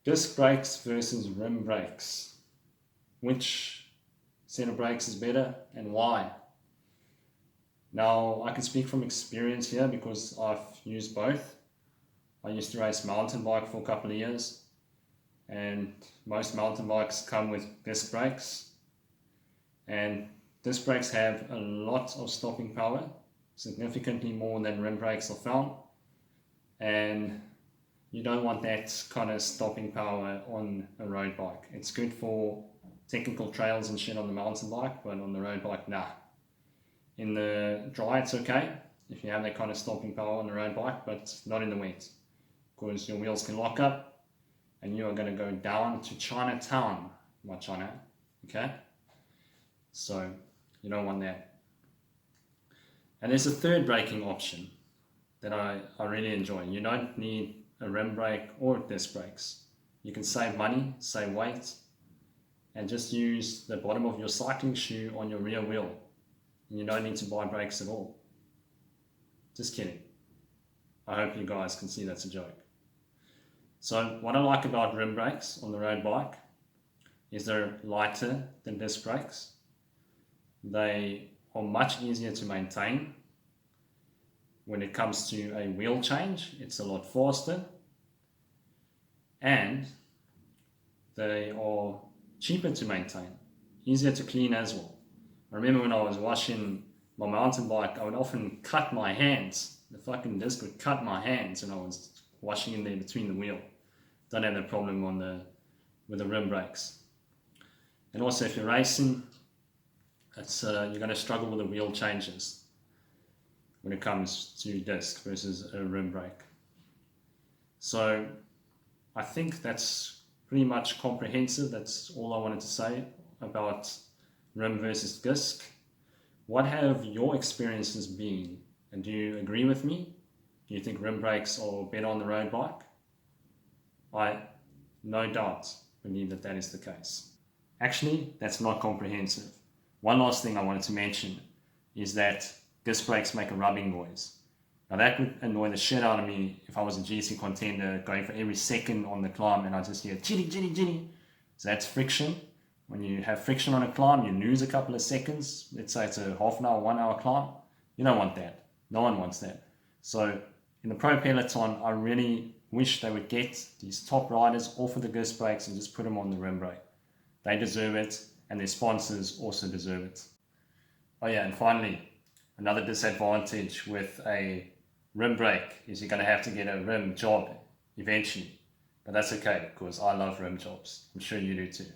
Disc brakes versus rim brakes. Which set of brakes is better and why? Now, I can speak from experience here because I've used both. I used to race mountain bike for a couple of years, and most mountain bikes come with disc brakes. And disc brakes have a lot of stopping power, significantly more than rim brakes are found. And you don't want that kind of stopping power on a road bike. It's good for technical trails and shit on the mountain bike, but on the road bike, nah. In the dry, it's okay if you have that kind of stopping power on the road bike, but not in the wet, because your wheels can lock up and you are going to go down to Chinatown, my China, okay? So you don't want that. And there's a third braking option that I really enjoy. You don't need a rim brake or disc brakes. You can save money, save weight, and just use the bottom of your cycling shoe on your rear wheel. And you don't need to buy brakes at all. Just kidding. I hope you guys can see that's a joke. So what I like about rim brakes on the road bike is they're lighter than disc brakes. They are much easier to maintain. When it comes to a wheel change, it's a lot faster, and they are cheaper to maintain, easier to clean as well. I remember when I was washing my mountain bike, I would often cut my hands. The fucking disc would cut my hands when I was washing in there between the wheel. Don't have that problem with the rim brakes. And also, if you're racing, you're going to struggle with the wheel changes when it comes to disc versus a rim brake. So I think that's pretty much comprehensive. That's all I wanted to say about rim versus disc. What have your experiences been? And do you agree with me? Do you think rim brakes are better on the road bike? I, no doubt, believe that is the case. Actually, that's not comprehensive. One last thing I wanted to mention is that disc brakes make a rubbing noise. Now that would annoy the shit out of me if I was a GC contender going for every second on the climb and I just hear chitty, chitty, chitty. So that's friction. When you have friction on a climb, you lose a couple of seconds. Let's say it's a half an hour, 1 hour climb. You don't want that. No one wants that. So in the pro peloton, I really wish they would get these top riders off of the disc brakes and just put them on the rim brake. They deserve it, and their sponsors also deserve it. Oh yeah, and finally, another disadvantage with a rim brake is you're going to have to get a rim job eventually. But that's okay, because I love rim jobs. I'm sure you do too.